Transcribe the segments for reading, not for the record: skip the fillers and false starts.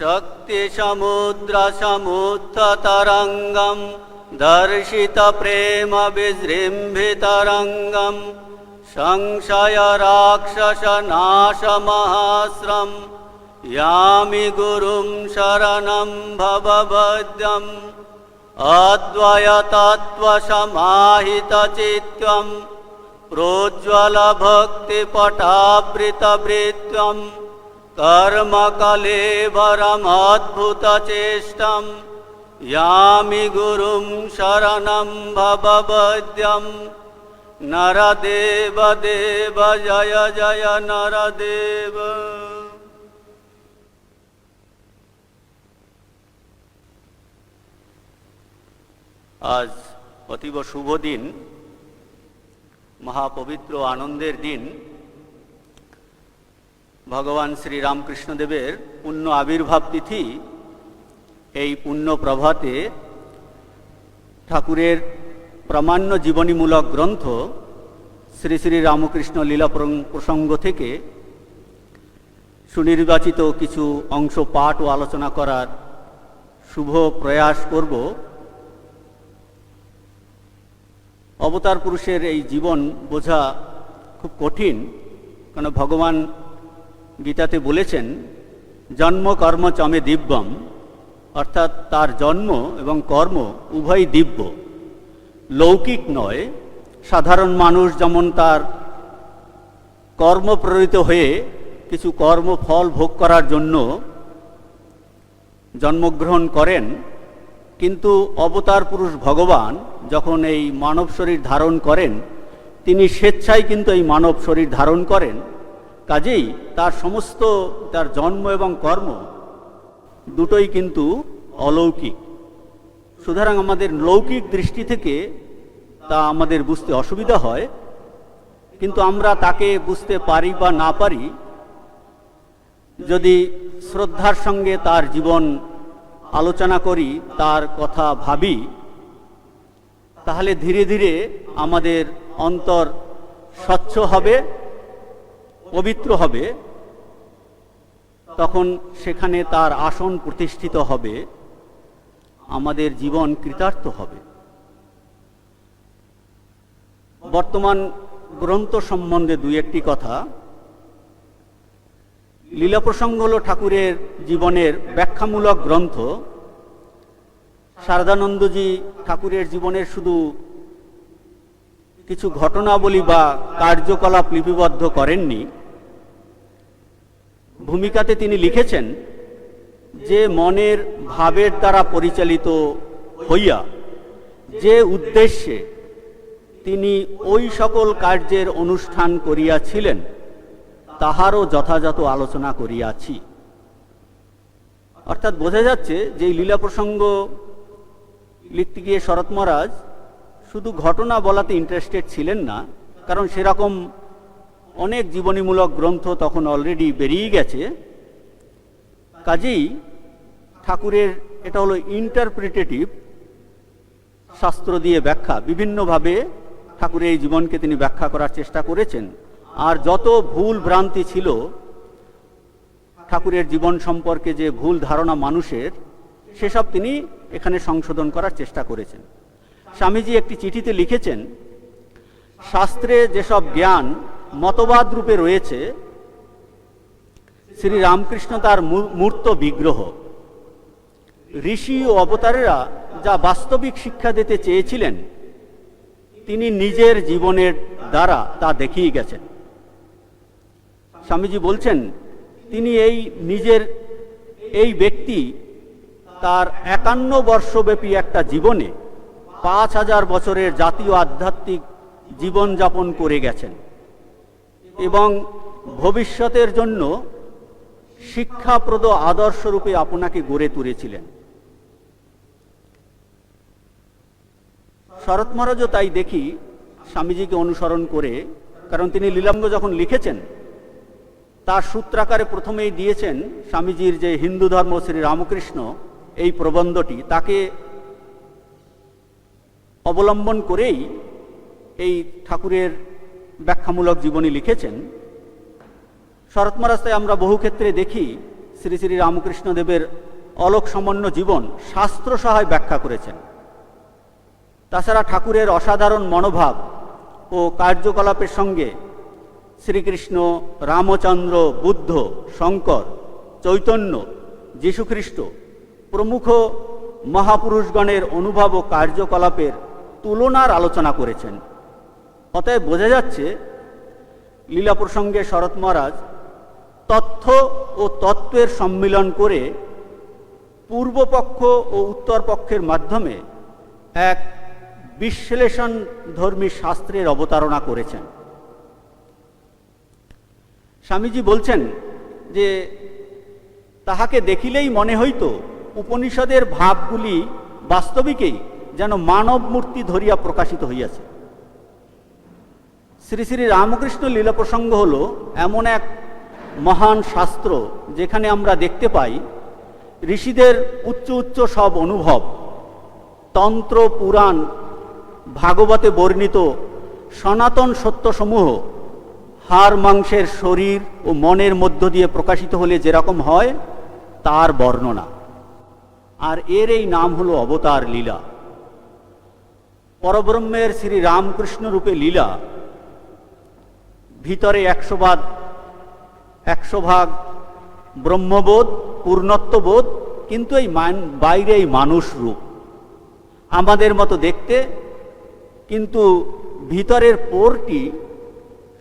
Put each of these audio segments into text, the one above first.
शक्तिसमुद्रसमुत्थतरङ्गं दर्शितप्रेमविजृम्भितरङ्गं संशयराक्षसनाशमहास्रं यामि गुरुं शरणं भवभद्रम् अद्वयतत्त्वसमाहितचित्तं प्रोज्ज्वलभक्तिपटावृतवृत्तं कर्मकलेवरमद्भुतचेष्टं यामि गुरुं शरणं भवभद्रम् नरदेव देव जय जय नरदेव। आज अतीब शुभ दिन, महापवित्र आनंदेर दिन, भगवान श्री रामकृष्णदेवेर पुण्य आविर्भाव तिथि। এই পুণ্য প্রভাতে ঠাকুরের প্রামাণ্য জীবনীমূলক গ্রন্থ শ্রী শ্রী রামকৃষ্ণ লীলা প্রসঙ্গ থেকে সুনির্বাচিত কিছু অংশ পাঠ ও আলোচনা করার শুভ প্রয়াস করব। অবতার পুরুষের এই জীবন বোঝা খুব কঠিন, কারণ ভগবান গীতাতে বলেছেন জন্ম কর্ম চমে দিব্যম, অর্থাৎ তার জন্ম এবং কর্ম উভয়ই দিব্য, লৌকিক নয়। সাধারণ মানুষ যেমন তার কর্মপ্রেরিত হয়ে কিছু কর্মফল ভোগ করার জন্য জন্মগ্রহণ করেন, কিন্তু অবতার পুরুষ ভগবান যখন এই মানব শরীর ধারণ করেন, তিনি স্বেচ্ছায় কিন্তু এই মানব শরীর ধারণ করেন। কাজেই তার সমস্ত তার জন্ম এবং কর্ম দুটোই কিন্তু অলৌকিক। সুতরাং আমাদের লৌকিক দৃষ্টি থেকে তা আমাদের বুঝতে অসুবিধা হয়, কিন্তু আমরা তাকে বুঝতে পারি বা না পারি, যদি শ্রদ্ধার সঙ্গে তার জীবন আলোচনা করি, তার কথা ভাবি, তাহলে ধীরে ধীরে আমাদের অন্তর স্বচ্ছ হবে, পবিত্র হবে। তখন সেখানে তার আসন প্রতিষ্ঠিত হবে, আমাদের জীবন কৃতার্থ হবে। বর্তমান গ্রন্থ সম্বন্ধে দুই একটি কথা। লীলা প্রসঙ্গ হল ঠাকুরের জীবনের ব্যাখ্যামূলক গ্রন্থ। শারদানন্দজি ঠাকুরের জীবনের শুধু কিছু ঘটনাবলী বা কার্যকলাপ লিপিবদ্ধ করেননি, ভূমিকাতে তিনি লিখেছেন যে মনের ভাবের দ্বারা পরিচালিত হইয়া যে উদ্দেশ্যে তিনি ওই সকল কার্যের অনুষ্ঠান করিয়াছিলেন, তাহারও যথাযথ আলোচনা করিয়াছি। অর্থাৎ বোঝা যাচ্ছে যে এই লীলা প্রসঙ্গ লিখতে গিয়ে শরৎ মহারাজ শুধু ঘটনা বলাতে ইন্টারেস্টেড ছিলেন না, কারণ সেরকম অনেক জীবনীমূলক গ্রন্থ তখন অলরেডি বেরিয়ে গেছে। কাজেই ঠাকুরের এটা হলো ইন্টারপ্রিটেটিভ, শাস্ত্র দিয়ে ব্যাখ্যা, বিভিন্নভাবে ঠাকুরের এই জীবনকে তিনি ব্যাখ্যা করার চেষ্টা করেছেন। আর যত ভুল ভ্রান্তি ছিল ঠাকুরের জীবন সম্পর্কে, যে ভুল ধারণা মানুষের, সেসব তিনি এখানে সংশোধন করার চেষ্টা করেছেন। স্বামীজি একটি চিঠিতে লিখেছেন, শাস্ত্রে যেসব জ্ঞান মতবাদ রূপে রয়েছে, শ্রী রামকৃষ্ণ তার মূর্ত বিগ্রহ। ঋষি ও অবতারেরা যা বাস্তবিক শিক্ষা দিতে চেয়েছিলেন, তিনি নিজের জীবনের দ্বারা তা দেখিয়ে গেছেন। স্বামীজি বলছেন, তিনি এই ব্যক্তি তার 51 বর্ষব্যাপী একটা জীবনে 5000 বছরের জাতীয় আধ্যাত্মিক জীবনযাপন করে গেছেন এবং ভবিষ্যতের জন্য শিক্ষাপ্রদ আদর্শরূপে আপনাকে গড়ে তুলেছিলেন। শরৎ মহারাজও তাই দেখি স্বামীজিকে অনুসরণ করে, কারণ তিনি লীলাঙ্গ যখন লিখেছেন তার সূত্রাকারে প্রথমেই দিয়েছেন স্বামীজির যে হিন্দু ধর্ম শ্রী রামকৃষ্ণ এই প্রবন্ধটি, তাকে অবলম্বন করেই এই ঠাকুরের ব্যাখ্যামূলক জীবনী লিখেছেন। শরৎ মহারাজ তাই আমরা বহু ক্ষেত্রে দেখি শ্রী শ্রী রামকৃষ্ণদেবের অলোক সামান্য জীবন শাস্ত্র সহায় ব্যাখ্যা করেছেন। তাছাড়া ঠাকুরের অসাধারণ মনোভাব ও কার্যকলাপের সঙ্গে শ্রীকৃষ্ণ, রামচন্দ্র, বুদ্ধ, শঙ্কর, চৈতন্য, যীশুখ্রিস্ট প্রমুখ মহাপুরুষগণের অনুভব ও কার্যকলাপের তুলনার আলোচনা করেছেন। অতএব বোঝা যাচ্ছে লীলা প্রসঙ্গে শরৎ মহারাজ তথ্য ও তত্ত্বের সম্মিলন করে পূর্বপক্ষ ও উত্তরপক্ষের মাধ্যমে এক বিশ্লেষণ ধর্মী শাস্ত্রের অবতারণা করেছেন। স্বামীজি বলছেন যে তাহাকে দেখিলেই মনে হইত উপনিষদের ভাবগুলি বাস্তবিকেই যেন মানব মূর্তি ধরিয়া প্রকাশিত হইয়াছে। শ্রী শ্রী রামকৃষ্ণ লীলা প্রসঙ্গ হল এমন এক মহান শাস্ত্র যেখানে আমরা দেখতে পাই ঋষিদের উচ্চ উচ্চ সব অনুভব, তন্ত্র, পুরাণ, ভাগবতে বর্ণিত সনাতন সত্যসমূহ হাড় মাংসের শরীর ও মনের মধ্য দিয়ে প্রকাশিত হলে যেরকম হয় তার বর্ণনা। আর এর এই নাম হলো অবতার লীলা। পরব্রহ্মের শ্রী রামকৃষ্ণ রূপে লীলা, ভিতরে 100 ভাগ ব্রহ্মবোধ, পূর্ণত্ববোধ, কিন্তু এই বাইরে এই মানুষ রূপ, আমাদের মতো দেখতে, কিন্তু ভিতরের পোরটি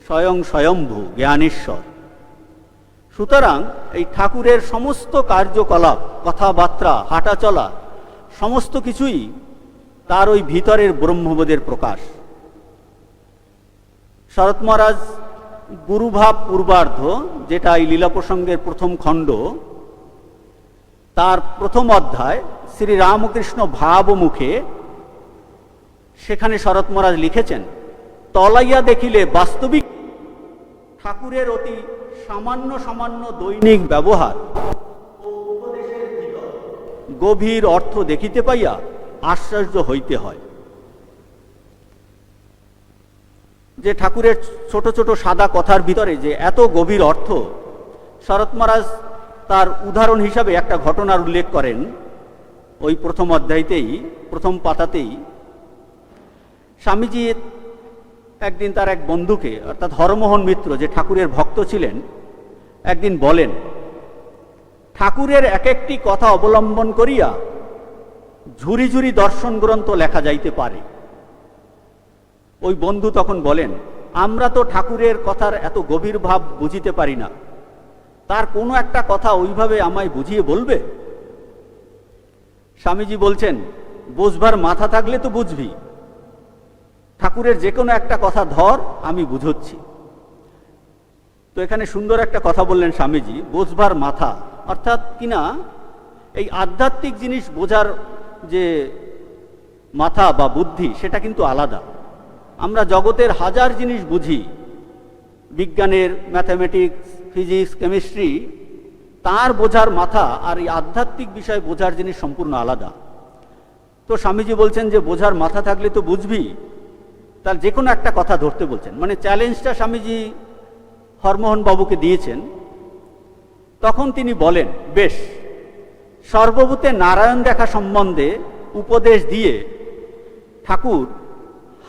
স্বয়ং স্বয়ম্ভু জ্ঞানেশ্বর। সুতরাং এই ঠাকুরের সমস্ত কার্যকলাপ, কথাবার্তা, হাঁটাচলা সমস্ত কিছুই তার ওই ভিতরের ব্রহ্মবোধের প্রকাশ। শরৎ মহারাজ গুরুভাব পূর্বার্ধ, যেটা এই লীলা প্রসঙ্গের প্রথম খণ্ড, তার প্রথম অধ্যায় শ্রী রামকৃষ্ণ ভাব মুখে, সেখানে শরৎ মহারাজ লিখেছেন, তলাইয়া দেখিলে বাস্তবিক ঠাকুরের অতি সামান্য সামান্য দৈনিক ব্যবহার ও উপদেশের ভিতর গভীর অর্থ দেখিতে পাইয়া আশ্চর্য হইতে হয়। যে ঠাকুরের ছোট ছোট সাদা কথার ভিতরে যে এত গভীর অর্থ, শরৎ মহারাজ তার উদাহরণ হিসাবে একটা ঘটনার উল্লেখ করেন ওই প্রথম অধ্যায়তেই, প্রথম পাতাতেই। স্বামীজি একদিন তার এক বন্ধুকে, অর্থাৎ হরমোহন মিত্র, যে ঠাকুরের ভক্ত ছিলেন, একদিন বলেন, ঠাকুরের এক একটি কথা অবলম্বন করিয়া ঝুরি ঝুরি দর্শন গ্রন্থ লেখা যাইতে পারে। ওই বন্ধু তখন বলেন, আমরা তো ঠাকুরের কথার এত গভীর ভাব বুঝিতে পারি না, তার কোনো একটা কথা ওইভাবে আমায় বুঝিয়ে বলবে? স্বামীজি বলছেন, বুঝবার মাথা থাকলে তো বুঝবি, ঠাকুরের যে কোনো একটা কথা ধর, আমি বুঝচ্ছি। তো এখানে সুন্দর একটা কথা বললেন স্বামীজি, বুঝবার মাথা, অর্থাৎ কিনা এই আধ্যাত্মিক জিনিস বোঝার যে মাথা বা বুদ্ধি, সেটা কিন্তু আলাদা। আমরা জগতের হাজার জিনিস বুঝি, বিজ্ঞানের, ম্যাথামেটিক্স, ফিজিক্স, কেমিস্ট্রি, তার বোঝার মাথা আর এই আধ্যাত্মিক বিষয় বোঝার জিনিস সম্পূর্ণ আলাদা। তো স্বামীজি বলছেন যে বোঝার মাথা থাকলে তো বুঝবি, তার যে কোনো একটা কথা ধরতে বলছেন। মানে চ্যালেঞ্জটা স্বামীজি হরমোহন বাবুকে দিয়েছেন। তখন তিনি বলেন, বেশ, সর্বভূতে নারায়ণ দেখা সম্বন্ধে উপদেশ দিয়ে ঠাকুর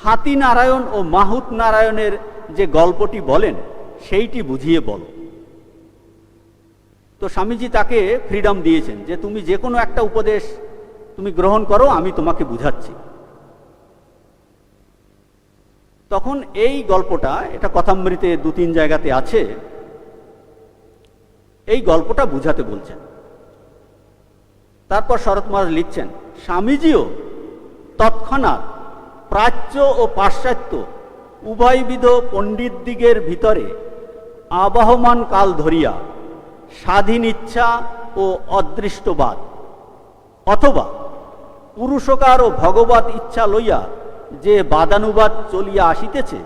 হাতি নারায়ণ ও মাহুত নারায়ণের যে গল্পটি বলেন সেইটি বুঝিয়ে বলো। তো স্বামীজি তাকে ফ্রিডম দিয়েছেন যে তুমি যে কোনো একটা উপদেশ তুমি গ্রহণ করো, আমি তোমাকে বুঝাচ্ছি। তখন এই গল্পটা, এটা কথামৃতে 2-3 জায়গাতে আছে, এই গল্পটা বুঝাতে বলছেন। তারপর শরৎ মহারাজ লিখছেন, স্বামীজিও তৎক্ষণাৎ প্রাচ্য ও পাশ্চাত্য উভয়বিধ পণ্ডিতদিগের ভিতরে আবাহমান কাল ধরিয়া স্বাধীন ইচ্ছা ও অদৃষ্টবাদ অথবা পুরুষকার ও ভগবত ইচ্ছা লইয়া যে বাদানুবাদ চলিয়া আসিতেছে,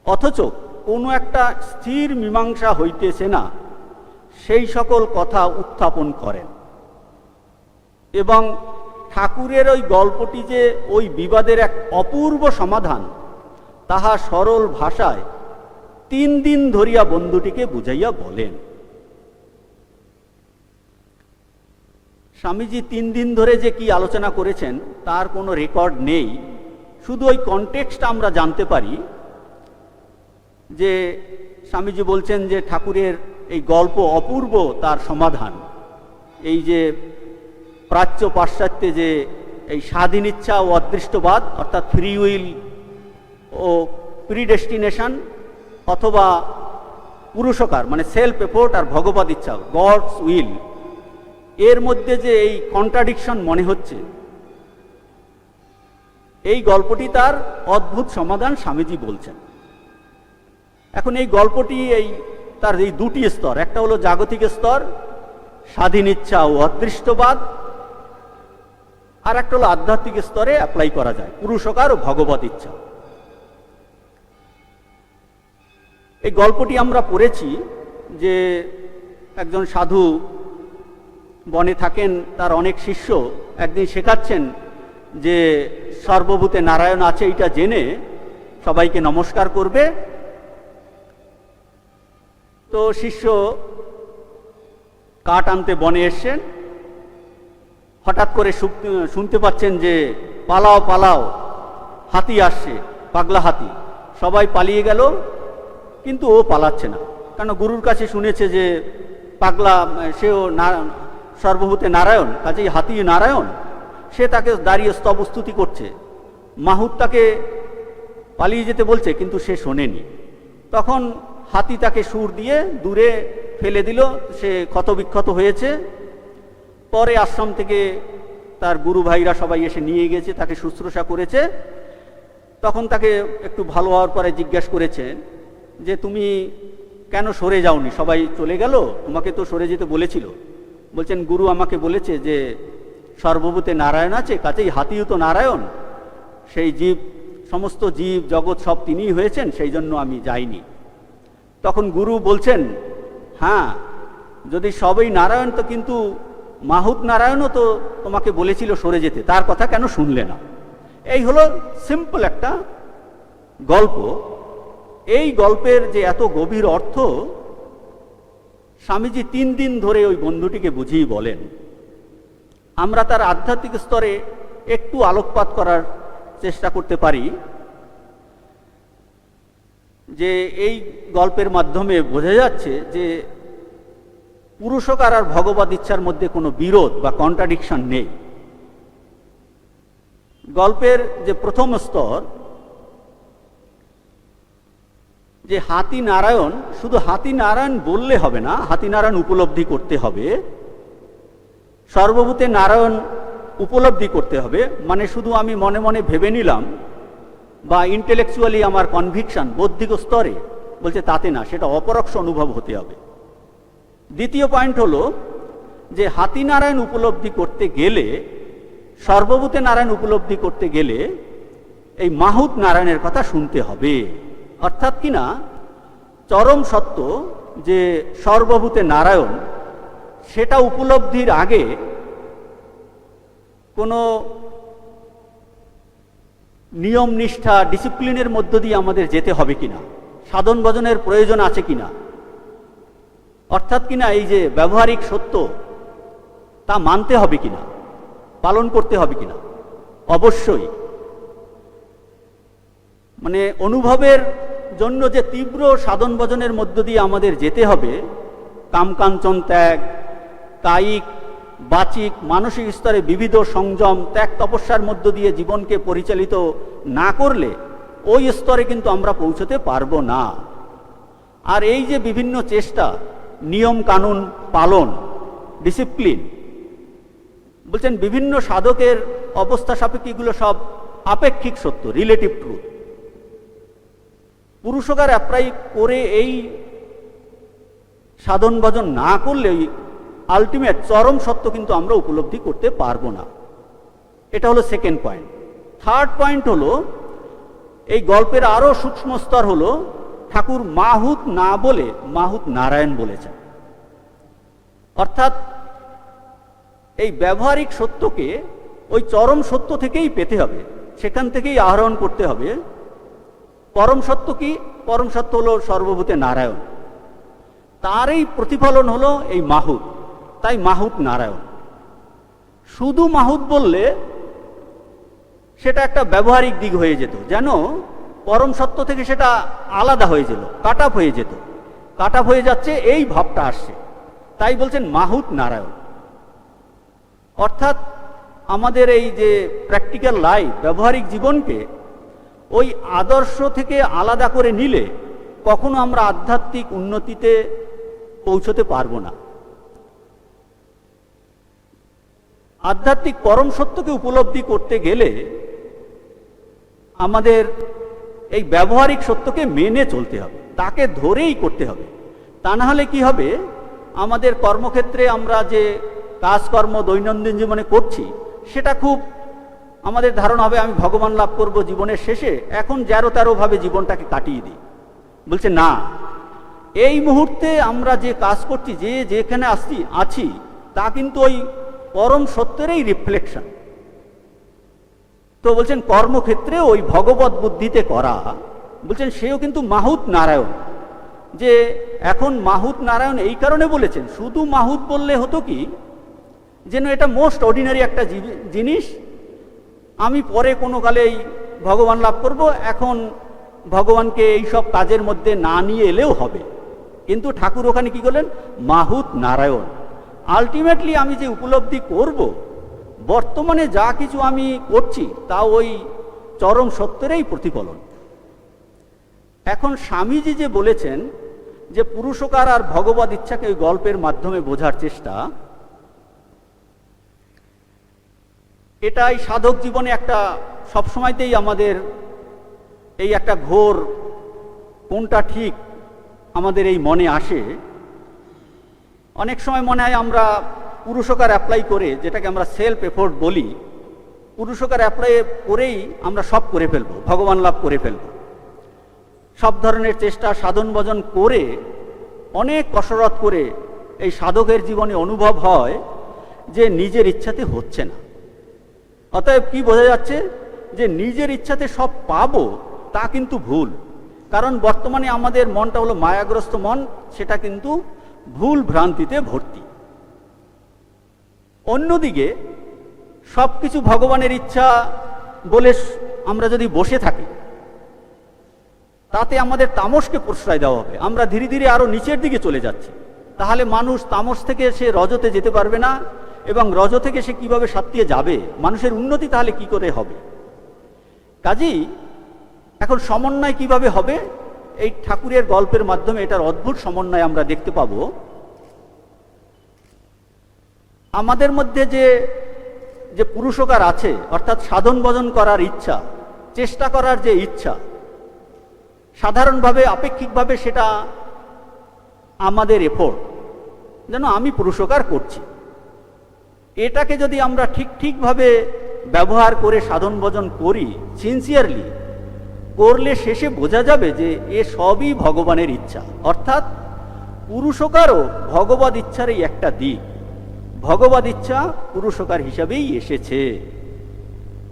অথচ কোনো একটা স্থির মীমাংসা হইতেছে না, সেই সকল কথা উত্থাপন করেন এবং ঠাকুরের ওই গল্পটি যে ওই বিবাদের এক অপূর্ব সমাধান, তাহা সরল ভাষায় 3 দিন ধরিয়া বন্ধুটিকে বুঝাইয়া বলেন। স্বামীজি 3 দিন ধরে যে কি আলোচনা করেছেন তার কোনো রেকর্ড নেই, শুধু ওই কনটেক্সট আমরা জানতে পারি যে স্বামীজি বলছেন যে ঠাকুরের এই গল্প অপূর্ব তার সমাধান। এই যে প্রাচ্য পাশ্চাত্যে যে এই স্বাধীন ইচ্ছা ও অদৃষ্টবাদ অর্থাৎ ফ্রি উইল ও প্রিডেস্টিনেশন অথবা পুরুষকার মানে সেলফ এফোর্ট আর ভগবত ইচ্ছা গডস উইল, এর মধ্যে যে এই কন্ট্রাডিকশন মনে হচ্ছে, এই গল্পটি তার অদ্ভুত সমাধান স্বামীজি বলছেন। এখন এই গল্পটি তার এই দুটি স্তর, একটা হলো জাগতিক স্তর স্বাধীন ইচ্ছা ও অদৃষ্টবাদ, আর একটা হলো আধ্যাত্মিক স্তরে অ্যাপ্লাই করা যায় পুরুষকার ও ভগবত ইচ্ছা। এই গল্পটি আমরা পড়েছি যে একজন সাধু বনে থাকেন, তার অনেক শিষ্য একদিন শেখাচ্ছেন যে সর্বভূতে নারায়ণ আছে এটা জেনে সবাইকে নমস্কার করবে। তো শিষ্য কাঠ আনতে বনে এসছেন, হঠাৎ করে শুনতে পাচ্ছেন যে পালাও পালাও, হাতি আসছে, পাগলা হাতি। সবাই পালিয়ে গেল, কিন্তু ও পালাচ্ছে না, কারণ গুরুর কাছে শুনেছে যে পাগলা সেও সর্বভূতে নারায়ণ, কাজেই হাতি নারায়ণ। সে তাকে দাঁড়িয়ে স্তবস্তুতি করছে, মাহুত তাকে পালিয়ে যেতে বলছে, কিন্তু সে শোনেনি। তখন হাতি তাকে সুর দিয়ে দূরে ফেলে দিল, সে ক্ষতবিক্ষত হয়েছে। পরে আশ্রম থেকে তার গুরু ভাইরা সবাই এসে নিয়ে গেছে, তাকে শুশ্রূষা করেছে। তখন তাকে একটু ভালো হওয়ার পরে জিজ্ঞেস করেছে যে তুমি কেন সরে যাওনি, সবাই চলে গেল, তোমাকে তো সরে যেতে বলেছিল। বলছেন গুরু আমাকে বলেছে যে সর্বভূতে নারায়ণ আছে, কাজেই হাতিও তো নারায়ণ, সেই জীব সমস্ত জীব জগৎ সব তিনিই হয়েছেন, সেই জন্য আমি যাইনি। তখন গুরু বলছেন হ্যাঁ, যদি সবই নারায়ণ তো কিন্তু মাহুত নারায়ণও তো তোমাকে বলেছিল সরে যেতে, তার কথা কেন শুনলে না? এই হলো সিম্পল একটা গল্প। এই গল্পের যে এত গভীর অর্থ স্বামীজি 3 দিন ধরে ওই বন্ধুটিকে বুঝিয়ে বলেন। আমরা তার আধ্যাত্মিক স্তরে একটু আলোকপাত করার চেষ্টা করতে পারি যে এই গল্পের মাধ্যমে বোঝা যাচ্ছে যে পুরুষকার আর ভগবত ইচ্ছার মধ্যে কোনো বিরোধ বা কন্ট্রাডিকশন নেই। গল্পের যে প্রথম স্তর যে হাতি নারায়ণ, শুধু হাতি নারায়ণ বললে হবে না, হাতি নারায়ণ উপলব্ধি করতে হবে, সর্বভূতে নারায়ণ উপলব্ধি করতে হবে। মানে শুধু আমি মনে মনে ভেবে নিলাম বা ইন্টেলেকচুয়ালি আমার কনভিকশন বৌদ্ধিক স্তরে, বলছে তাতে না, সেটা অপরোক্ষ অনুভব হতে হবে। দ্বিতীয় পয়েন্ট হলো যে হাতি নারায়ণ উপলব্ধি করতে গেলে, সর্বভূতে নারায়ণ উপলব্ধি করতে গেলে এই মাহুত নারায়ণের কথা শুনতে হবে। অর্থাৎ কিনা চরম সত্য যে সর্বভূতে নারায়ণ, সেটা উপলব্ধির আগে কোনো নিয়ম নিষ্ঠা ডিসিপ্লিনের মধ্য দিয়ে আমাদের যেতে হবে কিনা, সাধন ভজনের প্রয়োজন আছে কিনা, অর্থাৎ কিনা এই যে ব্যবহারিক সত্য তা মানতে হবে কিনা, পালন করতে হবে কিনা। অবশ্যই মানে অনুভবের জন্য যে তীব্র সাধন ভজনের মধ্য দিয়ে আমাদের যেতে হবে, কামকাঞ্চন ত্যাগ, কায়িক বাচিক মানসিক স্তরে বিবিধ সংযম ত্যাগ তপস্যার মধ্য দিয়ে জীবনকে পরিচালিত না করলে ওই স্তরে কিন্তু আমরা পৌঁছতে পারবো না। আর এই যে বিভিন্ন চেষ্টা, নিয়ম কানুন পালন, ডিসিপ্লিন, বলছেন বিভিন্ন সাধকের অবস্থা সাপেক্ষিকগুলো সব আপেক্ষিক সত্য, রিলেটিভ ট্রুথ। পুরুষকার অ্যাপ্লাই করে এই সাধন ভজন না করলে আলটিমেট চরম সত্য কিন্তু আমরা উপলব্ধি করতে পারবো না। এটা হলো সেকেন্ড পয়েন্ট। থার্ড পয়েন্ট হলো এই গল্পের আরো সূক্ষ্ম স্তর হলো ঠাকুর মাহুত না বলে মাহুত নারায়ণ বলেছেন। অর্থাৎ এই ব্যবহারিক সত্যকে ওই চরম সত্য থেকেই পেতে হবে, সেখান থেকেই আহরণ করতে হবে। পরম সত্য কি? পরম সত্য হলো সর্বভূতে নারায়ণ, তারই প্রতিফলন হলো এই মাহুত, তাই মাহুত নারায়ণ। শুধু মাহুত বললে সেটা একটা ব্যবহারিক দিক হয়ে যেত, যেন পরম সত্য থেকে সেটা আলাদা হয়ে যেত, কাট অফ হয়ে যেত, কাট অফ হয়ে যাচ্ছে এই ভাবটা আসছে। তাই বলছেন মাহুত নারায়ণ। অর্থাৎ আমাদের এই যে প্র্যাকটিক্যাল লাইফ, ব্যবহারিক জীবনকে ওই আদর্শ থেকে আলাদা করে নিলে কখনো আমরা আধ্যাত্মিক উন্নতিতে পৌঁছতে পারবো না। আধ্যাত্মিক পরম সত্যকে উপলব্ধি করতে গেলে আমাদের এই ব্যবহারিক সত্যকে মেনে চলতে হবে, তাকে ধরেই করতে হবে। তা না হলে কি হবে, আমাদের কর্মক্ষেত্রে আমরা যে কাজকর্ম দৈনন্দিন জীবনে করছি সেটা খুব আমাদের ধারণা হবে আমি ভগবান লাভ করব জীবনের শেষে, এখন 11-13 ভাবে জীবনটাকে কাটিয়ে দিই। বলছে না, এই মুহূর্তে আমরা যে কাজ করছি, যে যেখানে আছি তা কিন্তু ওই পরম সত্যেরই রিফ্লেকশন। তো বলছেন কর্মক্ষেত্রে ওই ভগবত বুদ্ধিতে করা, বলছেন সেও কিন্তু মাহুত নারায়ণ। যে এখন মাহুত নারায়ণ এই কারণে বলেছেন, শুধু মাহুত বললে হতো কি যেন এটা মোস্ট অর্ডিনারি একটা জিনিস, আমি পরে কোনো কালেই ভগবান লাভ করব, এখন ভগবানকে এইসব কাজের মধ্যে না নিয়ে এলেও হবে। কিন্তু ঠাকুর ওখানে কি করলেন, মাহুত নারায়ণ। আলটিমেটলি আমি যে উপলব্ধি করব বর্তমানে যা কিছু আমি করছি তা ওই চরম সত্যেরই প্রতিফলন। এখন স্বামীজি যে বলেছেন যে পুরুষকার আর ভগবত ইচ্ছাকে ওই গল্পের মাধ্যমে বোঝার চেষ্টা, এটাই সাধক জীবনে একটা সবসময়তেই আমাদের এই একটা ঘোর কোনটা ঠিক আমাদের এই মনে আসে। অনেক সময় মনে হয় আমরা পুরুষকার অ্যাপ্লাই করে, যেটাকে আমরা সেলফ এফোর্ট বলি, পুরুষকার অ্যাপ্লাই করেই আমরা সব করে ফেলবো, ভগবান লাভ করে ফেলবো। সব ধরনের চেষ্টা সাধন ভজন করে, অনেক কসরত করে এই সাধকের জীবনে অনুভব হয় যে নিজের ইচ্ছাতে হচ্ছে না। অতএব কি বোঝা যাচ্ছে, যে নিজের ইচ্ছাতে সব পাবো তা কিন্তু ভুল। কারণ বর্তমানে আমাদের মনটা হলো মায়াগ্রস্ত মন, সেটা কিন্তু ভুল ভ্রান্তিতে ভর্তি। অন্যদিকে সব কিছু ভগবানের ইচ্ছা বলে আমরা যদি বসে থাকি, তাতে আমাদের তামসকে প্রশ্রয় দেওয়া হবে, আমরা ধীরে ধীরে আরো নিচের দিকে চলে যাচ্ছি। তাহলে মানুষ তামস থেকে সে রজতে যেতে পারবে না, এবং রজ থেকে সে কিভাবে সাত্ত্বে যাবে, মানুষের উন্নতি তাহলে কি করে হবে? কাজেই এখন সমন্বয় কিভাবে হবে, এই ঠাকুরের গল্পের মাধ্যমে এটার অদ্ভুত সমন্বয় আমরা দেখতে পাবো। আমাদের মধ্যে যে পুরুষকার আছে, অর্থাৎ সাধন ভজন করার ইচ্ছা, চেষ্টা করার যে ইচ্ছা, সাধারণভাবে আপেক্ষিকভাবে সেটা আমাদের এফোর্ট, যেন আমি পুরুষকার করছি, এটাকে যদি আমরা ঠিকভাবে ব্যবহার করে সাধন ভজন করি, সিনসিয়ারলি করলে শেষে বোঝা যাবে যে এ সবই ভগবানের ইচ্ছা। অর্থাৎ পুরুষকারও ভগবত ইচ্ছারই একটা দিক, ভগবত ইচ্ছা পুরুষকার হিসাবেই এসেছে।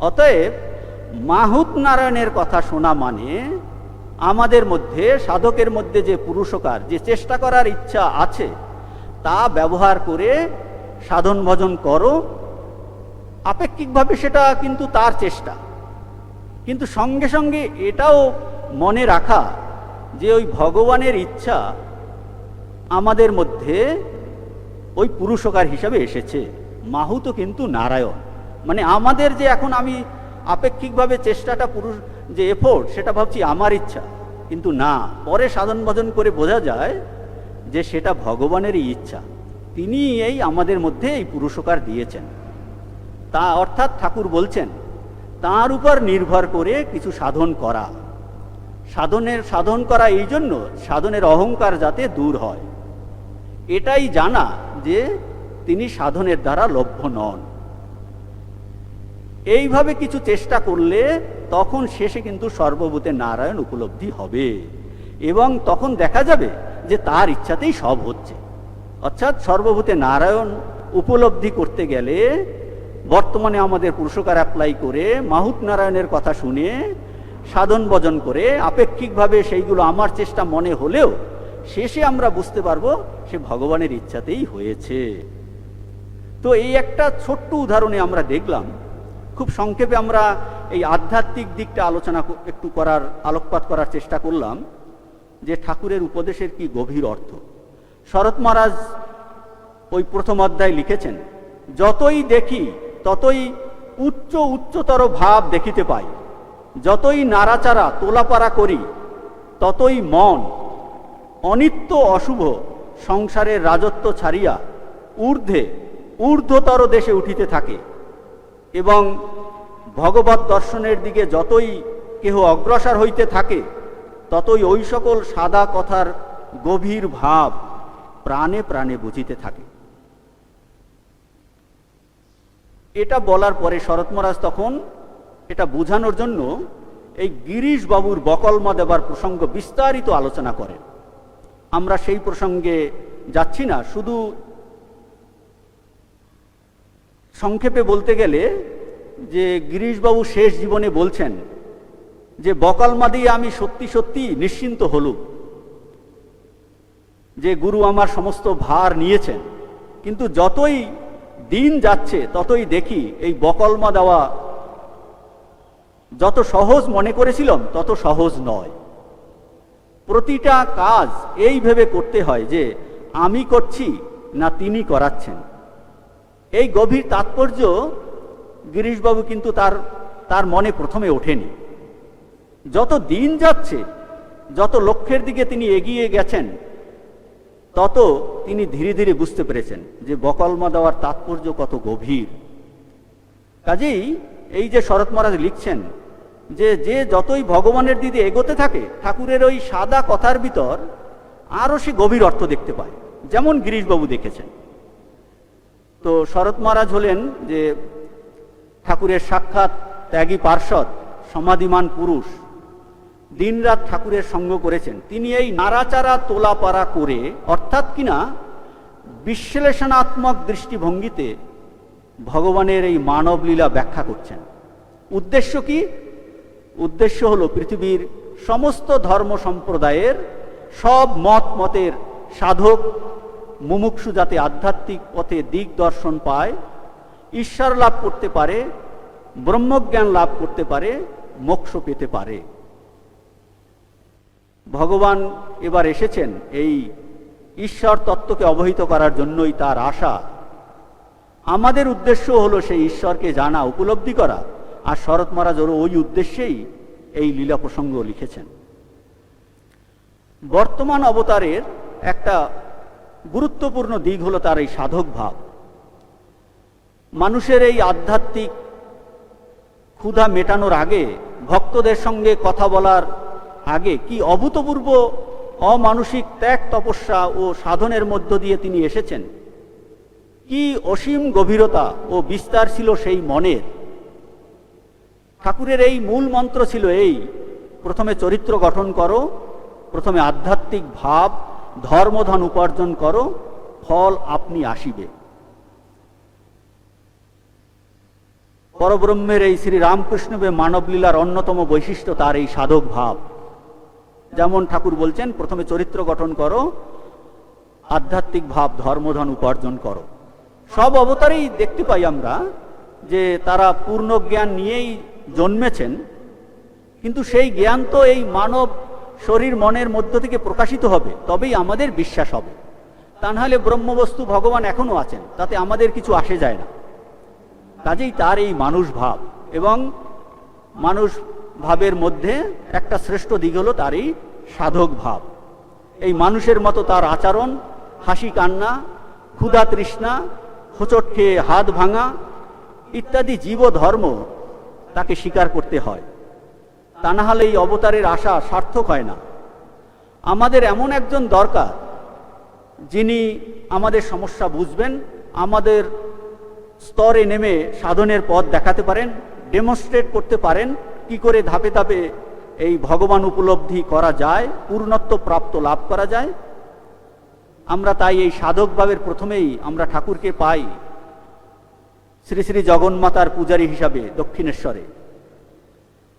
অতএব মাহুত নারায়ণের কথা শোনা মানে আমাদের মধ্যে, সাধকের মধ্যে যে পুরুষকার, যে চেষ্টা করার ইচ্ছা আছে, তা ব্যবহার করে সাধন ভজন করো। আপেক্ষিকভাবে সেটা কিন্তু তার চেষ্টা, কিন্তু সঙ্গে সঙ্গে এটাও মনে রাখা যে ওই ভগবানের ইচ্ছা আমাদের মধ্যে ওই পুরুষকার হিসাবে এসেছে। মাহুত কিন্তু নারায়ণ, মানে আমাদের যে এখন আমি আপেক্ষিকভাবে চেষ্টাটা যে এফোর্ট, সেটা ভাবছি আমার ইচ্ছা, কিন্তু না, পরে সাধন ভজন করে বোঝা যায় যে সেটা ভগবানেরই ইচ্ছা। তিনি এই আমাদের মধ্যে এই পুরুষকার দিয়েছেন। তা অর্থাৎ ঠাকুর বলছেন তার উপর নির্ভর করে কিছু সাধন করা, সাধন করা এই জন্য সাধনের অহংকার যাতে দূর হয়, এটাই জানা যে তিনি সাধনের দ্বারা লভ্য নন। এইভাবে কিছু চেষ্টা করলে তখন শেষে কিন্তু সর্বভূতে নারায়ণ উপলব্ধি হবে, এবং তখন দেখা যাবে যে তার ইচ্ছাতেই সব হচ্ছে। অর্থাৎ সর্বভূতে নারায়ণ উপলব্ধি করতে গেলে বর্তমানে আমাদের পুরুষকার অ্যাপ্লাই করে, মাহুত নারায়ণের কথা শুনে, সাধন ভজন করে, আপেক্ষিকভাবে সেইগুলো আমার চেষ্টা মনে হলেও শেষে আমরা বুঝতে পারবো সে ভগবানের ইচ্ছাতেই হয়েছে। তো এই একটা ছোট্ট উদাহরণে আমরা দেখলাম, খুব সংক্ষেপে আমরা এই আধ্যাত্মিক দিকটা একটু আলোকপাত করার চেষ্টা করলাম যে ঠাকুরের উপদেশের কি গভীর অর্থ। শরৎ মহারাজ ওই প্রথম অধ্যায় লিখেছেন, যতই দেখি ততই উচ্চতর ভাব দেখিতে পাই, যতই নাড়াচাড়া তোলাপাড়া করি ততই মন অনিত্য অশুভ সংসারের রাজত্ব ছাড়িয়া ঊর্ধ্বতর দেশে উঠিতে থাকে, এবং ভগবৎ দর্শনের দিকে যতই কেহ অগ্রসর হইতে থাকে ততই ওই সকল সাদা কথার গভীর ভাব প্রাণে প্রাণে বুঝিতে থাকে। এটা বলার পরে শরৎ মহারাজ তখন এটা বোঝানোর জন্য এই গিরিশ বাবুর বকলমা দেবার প্রসঙ্গ বিস্তারিত আলোচনা করেন। আমরা সেই প্রসঙ্গে যাচ্ছি না, শুধু সংক্ষেপে বলতে গেলে যে গিরিশবাবু শেষ জীবনে বলছেন যে বকলমা দিয়ে আমি সত্যি সত্যি নিশ্চিন্ত হলুম, যে গুরু আমার সমস্ত ভার নিয়েছেন, কিন্তু যতই দিন যাচ্ছে ততই দেখি এই বকলমা দেওয়া যত সহজ মনে করেছিলাম তত সহজ নয়। প্রতিটা কাজ এই ভেবে করতে হয় যে আমি করছি না তিনি করাচ্ছেন। এই গভীর তাৎপর্য গিরিশবাবু কিন্তু তার মনে প্রথমে ওঠেনি। যত দিন যাচ্ছে, যত লক্ষ্যের দিকে তিনি এগিয়ে গেছেন, তত তিনি ধীরে ধীরে বুঝতে পেরেছেন যে বকলমা দেওয়ার তাৎপর্য কত গভীর। কাজেই এই যে শরৎ মহারাজ লিখছেন যে যতই ভগবানের দিকে এগোতে থাকে ঠাকুরের ওই সাদা কথার ভিতর আরও সে গভীর অর্থ দেখতে পায়, যেমন গিরিশবাবু দেখেছেন। তো শরৎ মহারাজ হলেন যে ঠাকুরের সাক্ষাৎ ত্যাগী পার্ষদ, সমাধিমান পুরুষ, দিনরাত ঠাকুরের সঙ্গ করেছেন। তিনি এই নাড়াচাড়া তোলাপাড়া করে, অর্থাৎ কিনা বিশ্লেষণাত্মক দৃষ্টিভঙ্গিতে ভগবানের এই মানবলীলা ব্যাখ্যা করছেন। উদ্দেশ্য কি? উদ্দেশ্য হলো পৃথিবীর সমস্ত ধর্ম সম্প্রদায়ের সব মতের সাধক মুমুক্ষু যাতে আধ্যাত্মিক পথে দিক দর্শন পায়, ঈশ্বর লাভ করতে পারে, ব্রহ্মজ্ঞান লাভ করতে পারে, মোক্ষ পেতে পারে। ভগবান এবার এসেছেন এই ঈশ্বর তত্ত্বকে অবহিত করার জন্যই তার আশা। আমাদের উদ্দেশ্য হলো সেই ঈশ্বরকে জানা, উপলব্ধি করা। আর শরৎ মহারাজ ওই উদ্দেশ্যেই এই লীলা প্রসঙ্গ লিখেছেন। বর্তমান অবতারের একটা গুরুত্বপূর্ণ দিক হলো তার এই সাধক ভাব। মানুষের এই আধ্যাত্মিক ক্ষুধা মেটানোর আগে, ভক্তদের সঙ্গে কথা বলার আগে কি অভূতপূর্ব অমানুষিক ত্যাগ তপস্যা ও সাধনের মধ্য দিয়ে তিনি এসেছেন। কি অসীম গভীরতা ও বিস্তার ছিল সেই মনের। ঠাকুরের এই মূল মন্ত্র ছিল এই, প্রথমে চরিত্র গঠন করো, প্রথমে আধ্যাত্মিক ভাব ধর্মধন উপার্জন করো, ফল আপনি আসিবে। পরব্রহ্মের এই শ্রী রামকৃষ্ণদেব মানবলীলার অন্যতম বৈশিষ্ট্য তার এই সাধক ভাব। যেমন ঠাকুর বলছেন, প্রথমে চরিত্র গঠন করো, আধ্যাত্মিক ভাব ধর্মধন উপার্জন করো। সব অবতারেই দেখতে পাই আমরা যে তারা পূর্ণ জ্ঞান নিয়েই জন্মেছেন, কিন্তু সেই জ্ঞান তো এই মানব শরীর মনের মধ্য থেকে প্রকাশিত হবে, তবেই আমাদের বিশ্বাস হবে। তা নাহলে ব্রহ্মবস্তু ভগবান এখনো আছেন, তাতে আমাদের কিছু আসে যায় না। কাজেই তার এই মানুষ ভাব, এবং মানুষ ভাবের মধ্যে একটা শ্রেষ্ঠ দিক হলো তার এই সাধক ভাব। এই মানুষের মতো তার আচরণ, হাসি কান্না, ক্ষুধা তৃষ্ণা, হোঁচট খেয়ে হাত ভাঙা ইত্যাদি জীব ধর্ম তাকে স্বীকার করতে হয়। তা না হলে এই অবতারের আশা সার্থক হয় না। আমাদের এমন একজন দরকার যিনি আমাদের সমস্যা বুঝবেন, আমাদের স্তরে নেমে সাধনের পথ দেখাতে পারেন, ডেমনস্ট্রেট করতে পারেন কি করে ধাপে ধাপে এই ভগবান উপলব্ধি করা যায়, পূর্ণত্ব প্রাপ্ত লাভ করা যায়। আমরা তাই এই সাধক ভাবের প্রথমেই আমরা ঠাকুরকে পাই শ্রী শ্রী জগন্মাতার পূজারী হিসাবে দক্ষিণেশ্বরে।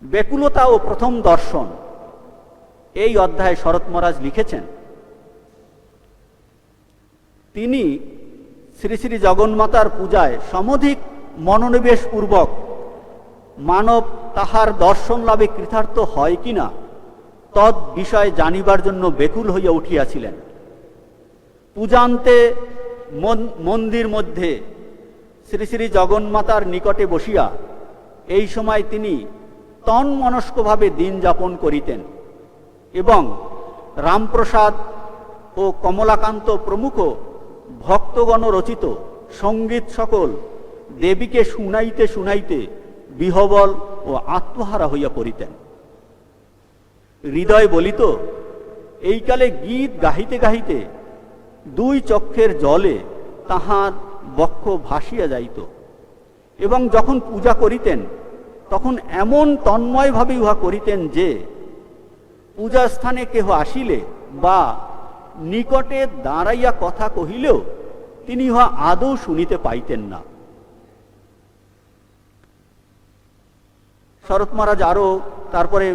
ব্যাকুলতা ও প্রথম দর্শন এই অধ্যায়ে শরৎ মহারাজ লিখেছেন। তিনি শ্রী শ্রী জগন্মাতার পূজায় সমধিক মনোনিবেশ পূর্বক মানব তাহার দর্শন লাভে কৃতার্থ হয় কিনা তদ বিষয়ে জানিবার জন্য ব্যাকুল হইয়া উঠিয়াছিলেন। পূজান্তে মন্দির মধ্যে শ্রী শ্রী জগন্মাতার নিকটে বসিয়া এই সময় তিনি তন্মনস্কভাবে দিন যাপন করিতেন এবং রামপ্রসাদ ও কমলাকান্ত প্রমুখ ভক্তগণ রচিত সঙ্গীত সকল দেবীকে শুনাইতে শুনাইতে বিহবল ও আত্মহারা হইয়া পড়িতেন। হৃদয় বলিত, এইকালে গীত গাহিতে গাহিতে দুই চক্ষের জলে তাহার বক্ষ ভাসিয়া যাইত এবং যখন পূজা করিতেন তখন এমন তন্ময়ভাবে উহা করিতেন যে পূজা স্থানে কেহ আসিলে বা নিকটে দাঁড়াইয়া কথা কহিলেও তিনি উহা আদৌ শুনিতে পাইতেন না। শরৎ মহারাজ আরও তারপরে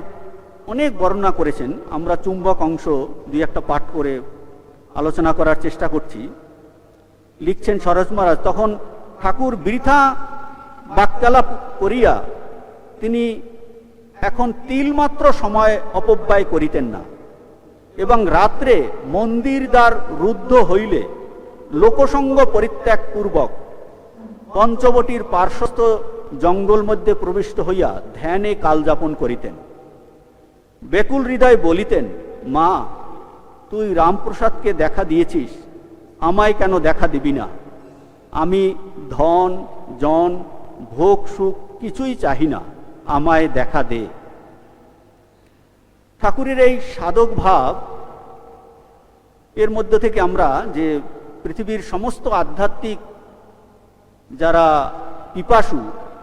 অনেক বর্ণনা করেছেন। আমরা চুম্বক অংশ দুই একটা পাঠ করে আলোচনা করার চেষ্টা করছি। লিখছেন শরৎ মহারাজ, তখন ঠাকুর বৃথা বাক্যালাপ করিয়া তিনি এখন তিলমাত্র সময় অপব্যয় করিতেন না এবং রাত্রে মন্দির দ্বার রুদ্ধ হইলে লোকসঙ্গ পরিত্যাগ পূর্বক পঞ্চবটির পার্শ্বস্থ জঙ্গল মধ্যে প্রবিষ্ট হইয়া ধ্যানে কালযাপন করিতেন। ব্যাকুল হৃদয় বলিতেন, মা, তুই রামপ্রসাদকে দেখা দিয়েছিস, আমায় কেন দেখা দিবি না? আমি ধন জন ভোগ সুখ কিছুই চাহি না, আমায় দেখা দে। ঠাকুরের এই সাধক ভাব এর মধ্য থেকে আমরা যে পৃথিবীর সমস্ত আধ্যাত্মিক যারা পিপাসু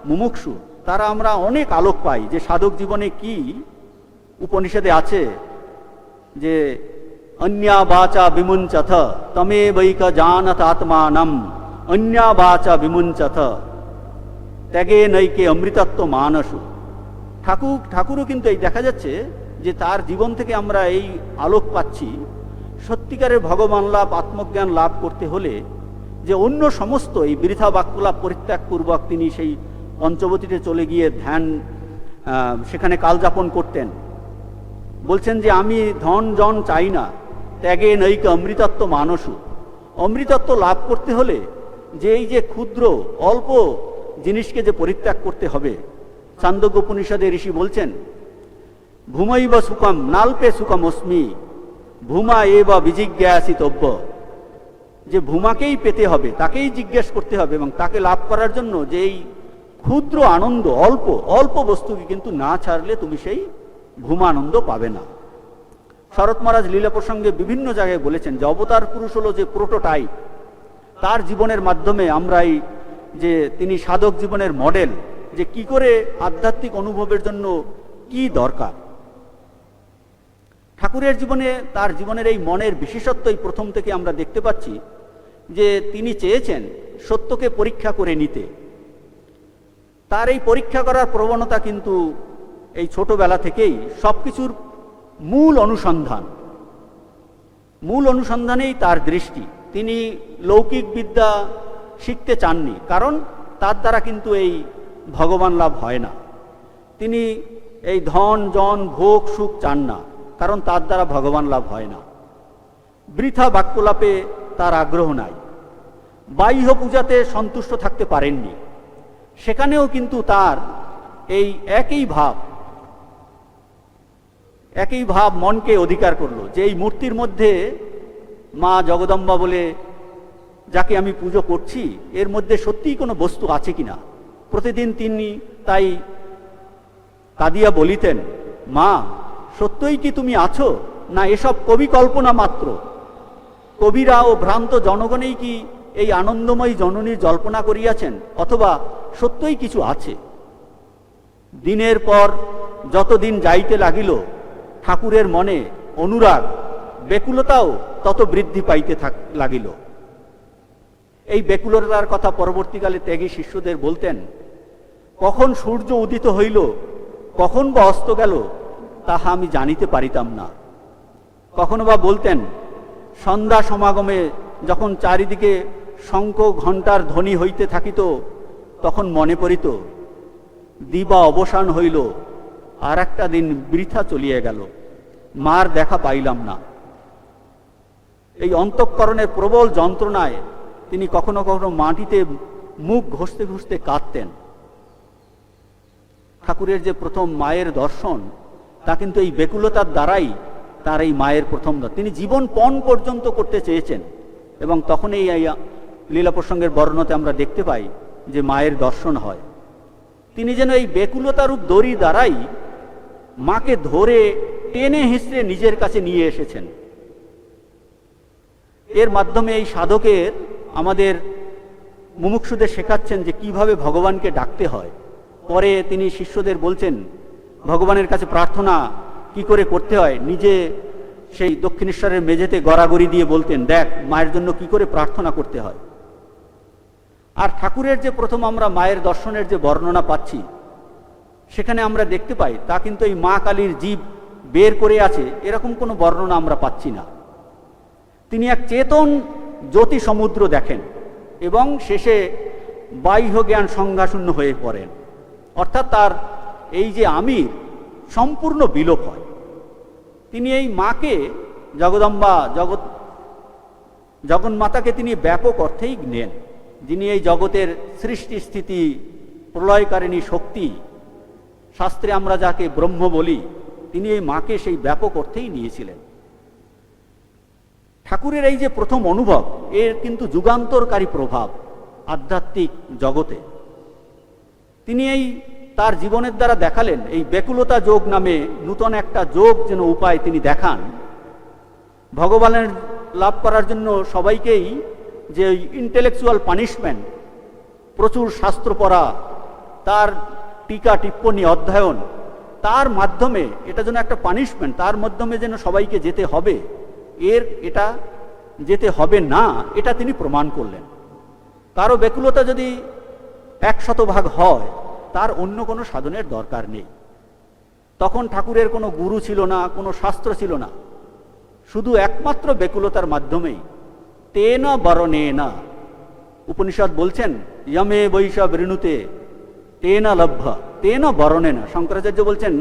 মুমুক্ষু তারা আমরা অনেক আলোক পাই যে সাধক জীবনে কি উপনিষদে আছে যে অন্যা বাচা বিমুঞ্চথ তমে বৈক জানত আত্মানম অন্যা বাচা বিমুঞ্চথ ত্যাগে নৈকে অমৃতত্ব মানসু। ঠাকুরও কিন্তু এই দেখা যাচ্ছে যে তার জীবন থেকে আমরা এই আলোক পাচ্ছি। সত্যিকারের ভগবান লাভ আত্মজ্ঞান লাভ করতে হলে যে অন্য সমস্ত এই বৃথা বাক্যলাভ পরিত্যাগ পূর্বক তিনি সেই পঞ্চবতীতে চলে গিয়ে ধ্যান সেখানে কালযাপন করতেন। বলছেন যে আমি ধন জন চাই না, ত্যাগে নৈক অমৃতত্ব মানসু। অমৃতত্ব লাভ করতে হলে যে এই যে ক্ষুদ্র অল্প জিনিসকে যে পরিত্যাগ করতে হবে, ছান্দোগ্য উপনিষদে ঋষি বলছেন ভূমৈব সুখম নাল্পে সুখম অস্মি ভূমা এব বিজিজ্ঞাসিতব্য, যে ভূমাকেই পেতে হবে, তাকেই জিজ্ঞেস করতে হবে এবং তাকে লাভ করার জন্য যে এই ক্ষুদ্র আনন্দ অল্প অল্প বস্তুকে কিন্তু না ছাড়লে তুমি সেই ভূমানন্দ পাবে না। শরৎ মহারাজ লীলা প্রসঙ্গে বিভিন্ন জায়গায় বলেছেন যে অবতার পুরুষ হলো যে প্রোটোটাইপ, তার জীবনের মাধ্যমে আমরা এই যে তিনি সাধক জীবনের মডেল, যে কি করে আধ্যাত্মিক অনুভবের জন্য কি দরকার। ঠাকুরের জীবনে তার জীবনের এই মনের বিশেষত্বই প্রথম থেকে আমরা দেখতে পাচ্ছি যে তিনি চেয়েছেন সত্যকে পরীক্ষা করে নিতে। তার এই পরীক্ষা করার প্রবণতা কিন্তু এই ছোটবেলা থেকেই সবকিছুর মূল অনুসন্ধানেই তার দৃষ্টি। তিনি লৌকিক বিদ্যা শিখতে চাননি, কারণ তার দ্বারা কিন্তু এই ভগবান লাভ হয় না। তিনি এই ধন জন ভোগ সুখ চান না, কারণ তার দ্বারা ভগবান লাভ হয় না। বৃথা বাক্যলাপে তার আগ্রহ নাই। বাহ্য পূজাতে সন্তুষ্ট থাকতে পারেননি, সেখানেও কিন্তু তার এই একই ভাব মনকে অধিকার করলো যে এই মূর্তির মধ্যে মা জগদম্বা বলে যাকে আমি পুজো করছি এর মধ্যে সত্যিই কোনো বস্তু আছে কিনা। প্রতিদিন তিনি তাই কাঁদিয়া বলিতেন, মা, সত্যই কি তুমি আছো, না এসব কবি কল্পনা মাত্র? কবিরা ও ভ্রান্ত জনগণেই কি এই আনন্দময়ী জননীর জল্পনা করিয়াছেন, অথবা সত্যই কিছু আছে? দিনের পর যতদিন যাইতে লাগিল ঠাকুরের মনে অনুরাগ ব্যাকুলতাও তত বৃদ্ধি পাইতে লাগিল। এই ব্যাকুলতার কথা পরবর্তীকালে ত্যাগী শিষ্যদের বলতেন। কখন সূর্য উদিত হইল, কখন বা অস্ত গেল, তাহা আমি জানিতে পারিতাম না। কখনো বা বলতেন সন্ধ্যা সমাগমে যখন চারিদিকে শঙ্খ ঘণ্টার ধ্বনি হইতে থাকিত, তখন মনে পড়িত দিবা অবসান হইল, আর একটা দিন বৃথা চলিয়ে গেল, মার দেখা পাইলাম না। এই অন্তঃকরণের প্রবল যন্ত্রণায় তিনি কখনো কখনো মাটিতে মুখ ঘষতে ঘষতে কাঁদতেন। ঠাকুরের যে প্রথম মায়ের দর্শন, তা কিন্তু এই ব্যাকুলতার দ্বারাই তার এই মায়ের প্রথম তিনি জীবন পণ পর্যন্ত করতে চেয়েছেন, এবং তখন এই লীলা প্রসঙ্গের বর্ণনাতে আমরা দেখতে পাই যে মায়ের দর্শন হয়। তিনি যেন এই ব্যাকুলতারূপ দড়ি দ্বারাই মাকে ধরে টেনে হিঁচড়ে নিজের কাছে নিয়ে এসেছেন। এর মাধ্যমে এই সাধকের আমাদের মুমুক্ষুদের শেখাচ্ছেন যে কিভাবে ভগবানকে ডাকতে হয়। পরে তিনি শিষ্যদের বলছেন ভগবানের কাছে প্রার্থনা কি করে করতে হয়। নিজে সেই দক্ষিণেশ্বরের মেঝেতে গড়াগড়ি দিয়ে বলতেন, দেখ মায়ের জন্য কি করে প্রার্থনা করতে হয়। আর ঠাকুরের যে প্রথম আমরা মায়ের দর্শনের যে বর্ণনা পাচ্ছি, সেখানে আমরা দেখতে পাই তা কিন্তু এই মা কালীর জীব বের করে আছে এরকম কোনো বর্ণনা আমরা পাচ্ছি না। তিনি এক চেতন জ্যোতি সমুদ্র দেখেন এবং শেষে বাহ্য জ্ঞান সংজ্ঞাশূন্য হয়ে পড়েন, অর্থাৎ তার এই যে আমির সম্পূর্ণ বিলোপ হয়। তিনি এই মাকে জগদম্বা জগন্মাতাকে তিনি ব্যাপক অর্থেই নেন, যিনি এই জগতের সৃষ্টি স্থিতি প্রলয়কারিণী শক্তি, শাস্ত্রে আমরা যাকে ব্রহ্ম বলি, তিনি এই মাকে সেই ব্যাপক অর্থেই নিয়েছিলেন। ঠাকুরের এই যে প্রথম অনুভব, এর কিন্তু যুগান্তরকারী প্রভাব আধ্যাত্মিক জগতে। তিনি এই তার জীবনের দ্বারা দেখালেন এই ব্যাকুলতা যোগ নামে নূতন একটা যোগ যেন উপায় তিনি দেখান। ভগবানের লাভ করার জন্য সবাইকেই যে ইন্টেলেকচুয়াল পানিশমেন্ট, প্রচুর শাস্ত্র পড়া, তার টিকা টিপ্পণী অধ্যয়ন, তার মাধ্যমে এটা যেন একটা পানিশমেন্ট, তার মাধ্যমে যেন সবাইকে যেতে হবে, এটা যেতে হবে না, এটা তিনি প্রমাণ করলেন। কারো ব্যাকুলতা যদি 100% হয়, তার অন্য কোনো সাধনের দরকার নেই। তখন ঠাকুরের কোনো গুরু ছিল না, কোনো শাস্ত্র ছিল না, শুধু একমাত্র ব্যাকুলতার মাধ্যমেই তেন বরণেনা। উপনিষদ বলছেন যমে বৈশা বৃণুতে তেন লভ্য তেন বরণেনা। শঙ্করাচার্য বলছেন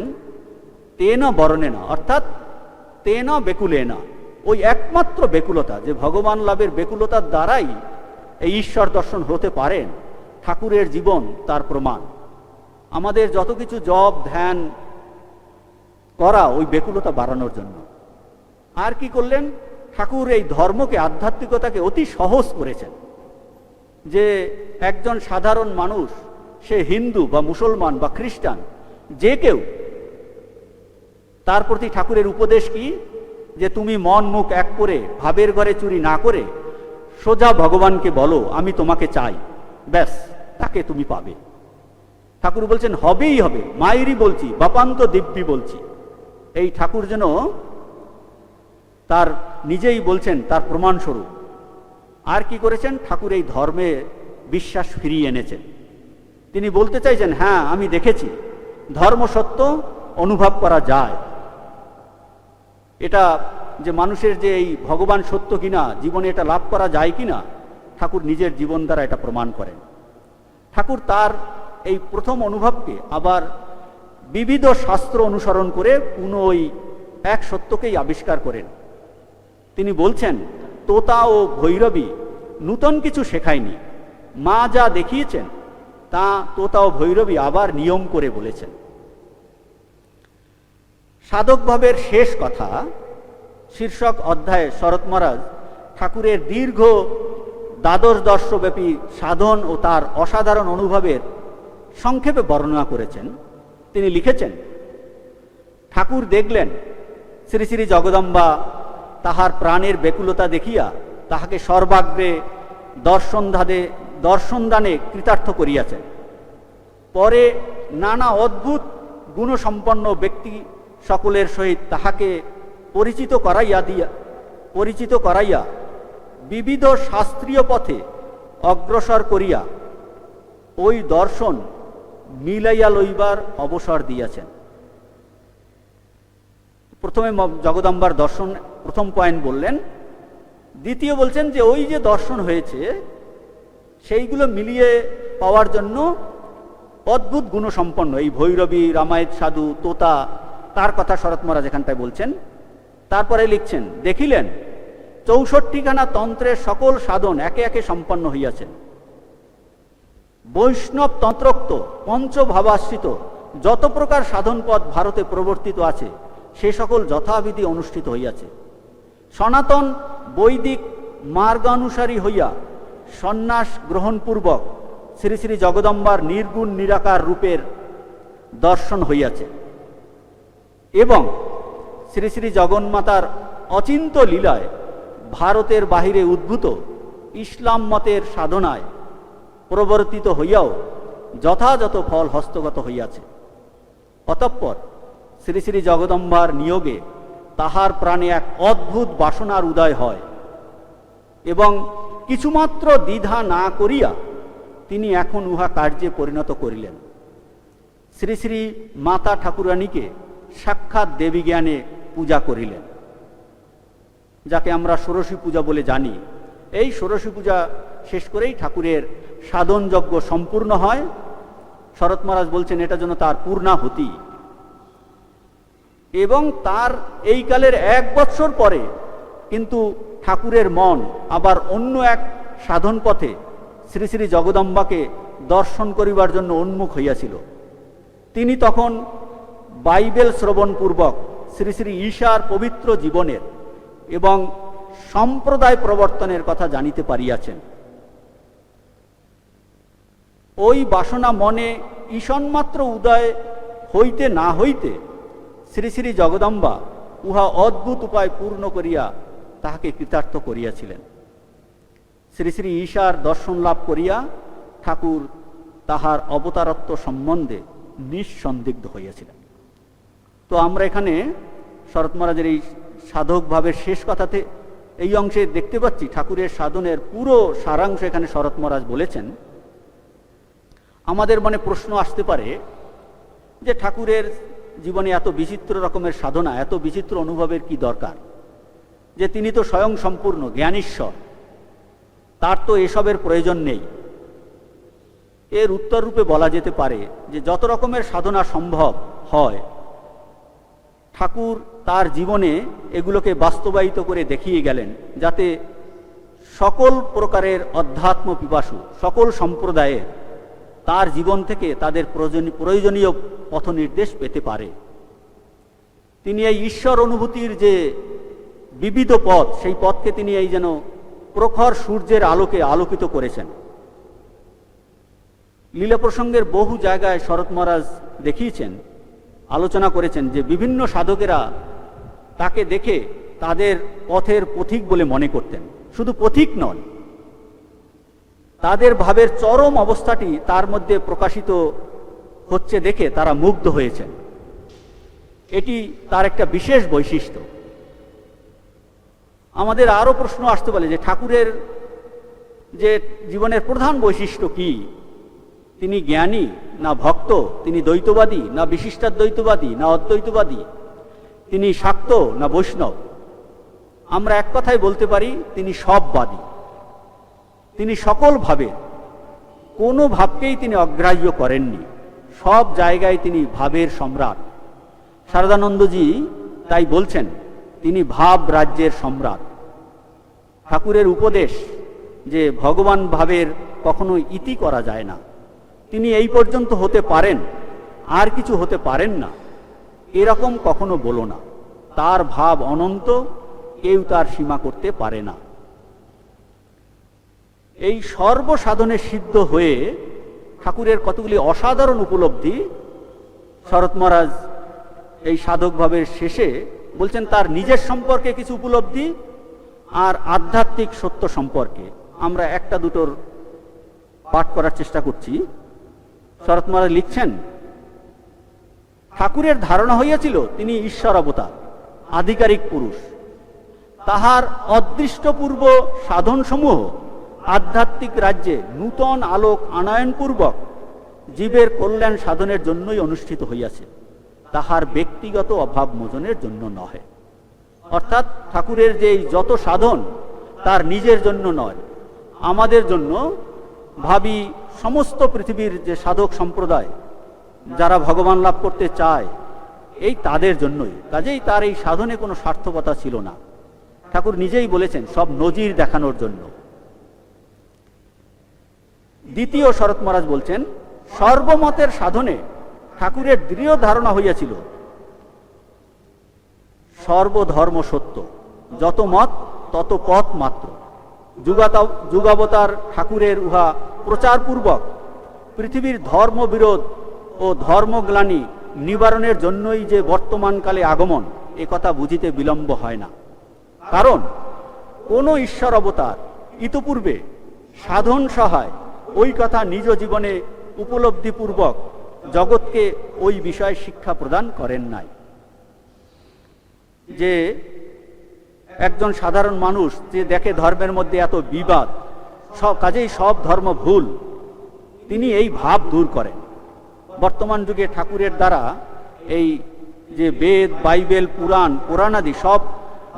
তেন বরণেনা, অর্থাৎ তেন বেকুলেনা। ওই একমাত্র বেকুলতা, যে ভগবান লাভের বেকুলতার দ্বারাই এই ঈশ্বর দর্শন হতে পারেন, ঠাকুরের জীবন তার প্রমাণ। আমাদের যত কিছু জপ ধ্যান করা ওই বেকুলতা বাড়ানোর জন্য। আর কি করলেন ঠাকুর? এই ধর্মকে, আধ্যাত্মিকতাকে অতি সহজ করেছেন, যে একজন সাধারণ মানুষ, সে হিন্দু বা মুসলমান বা খ্রিস্টান, যে কেউ, তার প্রতি ঠাকুরের উপদেশ কি? যে তুমি মন মুখ এক করে ভাবের ঘরে চুরি না করে সোজা ভগবানকে বলো আমি তোমাকে চাই, ব্যাস, তাকে তুমি পাবে। ঠাকুর বলছেন হবেই হবে, মায়েরই বলছি, বাপান্ত দিব্যি বলছি। এই ঠাকুর যেন তার নিজেই বলছেন তার প্রমাণস্বরূপ। আর কি করেছেন? ঠাকুর এই ধর্মে বিশ্বাস ফিরিয়ে এনেছেন। তিনি বলতে চাইছেন, হ্যাঁ আমি দেখেছি ধর্ম সত্য অনুভব করা যায়। এটা যে মানুষের যে এই ভগবান সত্য কিনা, জীবনে এটা লাভ করা যায় কিনা, ঠাকুর নিজের জীবন দ্বারা এটা প্রমাণ করেন। ঠাকুর তার এই প্রথম অনুভবকে আবার বিবিধ শাস্ত্র অনুসরণ করে পুনঃ ওই এক সত্যকেই আবিষ্কার করেন। তিনি বলছেন তোতা ও ভৈরবী নূতন কিছু শেখায়নি, মা যা দেখিয়েছেন তা তোতা ও ভৈরবী আবার নিয়ম করে বলেছেন। সাধক ভাবের শেষ কথা শীর্ষক অধ্যায়ে শরৎ মহারাজ ঠাকুরের দীর্ঘ দ্বাদশ বর্ষব্যাপী সাধন ও তার অসাধারণ অনুভবের সংক্ষেপে বর্ণনা করেছেন। তিনি লিখেছেন, ঠাকুর দেখলেন শ্রী শ্রী জগদম্বা তাহার প্রাণের ব্যাকুলতা দেখিয়া তাহাকে সর্বাগ্রে দর্শনদানে কৃতার্থ করিয়াছেন। পরে নানা অদ্ভুত গুণসম্পন্ন ব্যক্তি সকলের সহিত তাহাকে পরিচিত করাইয়া বিবিধ শাস্ত্রীয় পথে অগ্রসর করিয়া ওই দর্শন মিলাইয়া লইবার অবসর দিয়াছেন। প্রথমে জগদম্বার দর্শন প্রথম পয়েন্ট বললেন, দ্বিতীয় বলছেন যে ওই যে দর্শন হয়েছে সেইগুলো মিলিয়ে পাওয়ার জন্য অদ্ভুত গুণসম্পন্ন এই ভৈরবী, রামায়িত সাধু, তোতা, তার কথা শরৎ মহারাজ এখানটায় বলছেন। তারপরে লিখছেন, দেখিলেন 64খানা তন্ত্রের সকল সাধন একে একে সম্পন্ন হইয়াছে। বৈষ্ণব তন্ত্রোক্ত পঞ্চভাবাশ্রিত যত প্রকার সাধন পথ ভারতে প্রবর্তিত আছে সে সকল যথাবিধি অনুষ্ঠিত হইয়াছে। সনাতন বৈদিক মার্গানুসারী হইয়া সন্ন্যাস গ্রহণপূর্বক শ্রী শ্রী জগদম্বার নির্গুণ নিরাকার রূপের দর্শন হইয়াছে এবং শ্রী শ্রী জগন্মাতার অচিন্ত লীলায় ভারতের বাহিরে উদ্ভূত ইসলাম মতের সাধনায় প্রবর্তিত হইয়াও যথাযথ ফল হস্তগত হইয়াছে। অতঃপর শ্রী শ্রী জগদম্বার নিয়োগে তাহার প্রাণে এক অদ্ভুত বাসনার উদয় হয় এবং কিছুমাত্র দ্বিধা না করিয়া তিনি এখন উহা কার্যে পরিণত করিলেন। শ্রী শ্রী মাতা ঠাকুরানীকে সাক্ষাৎ দেবী জ্ঞানে পূজা করিলেন, যাকে আমরা ষোড়শী পূজা বলে জানি। এই ষোড়শী পূজা শেষ করেই ঠাকুরের সাধন যজ্ঞ সম্পূর্ণ হয়। শরৎ মহারাজ বলছেন এটা যেন তার পূর্ণাহুতি। এবং তার এই কালের 1 বৎসর পরে কিন্তু ঠাকুরের মন আবার অন্য এক সাধন পথে শ্রী শ্রী জগদম্বাকে দর্শন করিবার জন্য উন্মুখ হইয়াছিল। তিনি তখন বাইবেল শ্রবণপূর্বক শ্রী শ্রী ঈশার পবিত্র জীবনের এবং সম্প্রদায় প্রবর্তনের কথা জানিতে পারিয়াছেন। ওই বাসনা মনে ঈষণমাত্র উদয় হইতে না হইতে শ্রী শ্রী জগদম্বা উহা অদ্ভুত উপায় পূর্ণ করিয়া তাহাকে কৃতার্থ করিয়াছিলেন। শ্রী শ্রী ঈশার দর্শন লাভ করিয়া ঠাকুর তাহার অবতারত্ব সম্বন্ধে নিঃসন্দিগ্ধ হইয়াছিলেন। তো আমরা এখানে শরৎ মহারাজের এই সাধক ভাবের শেষ কথাতে এই অংশে দেখতে পাচ্ছি ঠাকুরের সাধনের পুরো সারাংশ এখানে শরৎ মহারাজ বলেছেন। আমাদের মনে প্রশ্ন আসতে পারে যে ঠাকুরের জীবনে এত বিচিত্র রকমের সাধনা, এত বিচিত্র অনুভবের কি দরকার, যে তিনি তো স্বয়ং সম্পূর্ণ জ্ঞানীশ্বর, তার তো এসবের প্রয়োজন নেই। এর উত্তর রূপে বলা যেতে পারে যে যত রকমের সাধনা সম্ভব হয় ঠাকুর তার জীবনে এগুলোকে বাস্তবায়িত করে দেখিয়ে গেলেন, যাতে সকল প্রকারের অধ্যাত্ম পিপাসু সকল সম্প্রদায়ের তার জীবন থেকে তাদের প্রয়োজনীয় পথ নির্দেশ পেতে পারে। তিনি এই ঈশ্বর অনুভূতির যে বিবিধ পথ, সেই পথকে তিনি এই যেন প্রখর সূর্যের আলোকে আলোকিত করেছেন। লীলা প্রসঙ্গের বহু জায়গায় শরৎ মহারাজ দেখিয়েছেন, আলোচনা করেছেন যে বিভিন্ন সাধকেরা তাকে দেখে তাদের পথের পথিক বলে মনে করতেন। শুধু পথিক নন, তাদের ভাবের চরম অবস্থাটি তার মধ্যে প্রকাশিত হচ্ছে দেখে তারা মুগ্ধ হয়েছেন। এটি তার একটা বিশেষ বৈশিষ্ট্য। আমাদের আরো প্রশ্ন আসতে পারে যে ঠাকুরের যে জীবনের প্রধান বৈশিষ্ট্য কি? তিনি জ্ঞানী না ভক্ত? তিনি দ্বৈতবাদী না বিশিষ্টাদ্বৈতবাদী না অদ্বৈতবাদী? তিনি শাক্ত না বৈষ্ণব? আমরা এক কথায় বলতে পারি তিনি সববাদী। তিনি সকল ভাবের কোনো ভাবকেই তিনি অগ্রাহ্য করেননি। সব জায়গায় তিনি ভাবের সম্রাট। শারদানন্দজি তাই বলছেন তিনি ভাব রাজ্যের সম্রাট। ঠাকুরের উপদেশ যে ভগবান ভাবের কখনো ইতি করা যায় না, তিনি এই পর্যন্ত হতে পারেন, আর কিছু হতে পারেন না, এরকম কখনো বলো না। তার ভাব অনন্ত, কেউ তার সীমা করতে পারে না। এই সর্বসাধনে সিদ্ধ হয়ে ঠাকুরের কতগুলি অসাধারণ উপলব্ধি শরৎ মহারাজ এই সাধক ভাবের শেষে বলছেন। তার নিজের সম্পর্কে কিছু উপলব্ধি আর আধ্যাত্মিক সত্য সম্পর্কে আমরা একটা দুটোর পাঠ করার চেষ্টা করছি। শরৎ মহারাজ লিখছেন, ঠাকুরের ধারণা হইয়াছিল তিনি ঈশ্বর অবতার, আধিকারিক পুরুষ। তাহার অদৃষ্টপূর্ব সাধনসমূহ আধ্যাত্মিক রাজ্যে নূতন আলোক আনয়নপূর্বক জীবের কল্যাণ সাধনের জন্যই অনুষ্ঠিত হইয়াছে, তাহার ব্যক্তিগত অভাব মোচনের জন্য নহে। অর্থাৎ ঠাকুরের যে যত সাধন তার নিজের জন্য নয়, আমাদের জন্য ভাবি সমস্ত পৃথিবীর যে সাধক সম্প্রদায় যারা ভগবান লাভ করতে চায় এই তাদের জন্যই, কাজেই তার এই সাধনে কোনো স্বার্থকতা ছিল না। ঠাকুর নিজেই বলেছেন সব নজির দেখানোর জন্য। দ্বিতীয় শরৎ মহারাজ বলছেন, সর্বমতের সাধনে ঠাকুরের দৃঢ় ধারণা হইয়াছিল সর্বধর্ম সত্য, যত মত তত পথ মাত্র। যুগাবতার ঠাকুরের উহা প্রচারপূর্বক পৃথিবীর ধর্মবিরোধ ও ধর্মগ্লানি নিবারণের জন্যই যে বর্তমানকালে আগমন, এ কথা বুঝিতে বিলম্ব হয় না। কারণ কোন ঈশ্বর অবতার ইতপূর্বে সাধন সহায় ওই কথা নিজ জীবনে উপলব্ধিপূর্বক জগৎকে ওই বিষয়ে শিক্ষা প্রদান করেন নাই। যে একজন সাধারণ মানুষ যে দেখে ধর্মের মধ্যে এত বিবাদ, কাজেই সব ধর্ম ভুল, তিনি এই ভাব দূর করেন। বর্তমান যুগে ঠাকুরের দ্বারা এই যে বেদ, বাইবেল, পুরাণাদি সব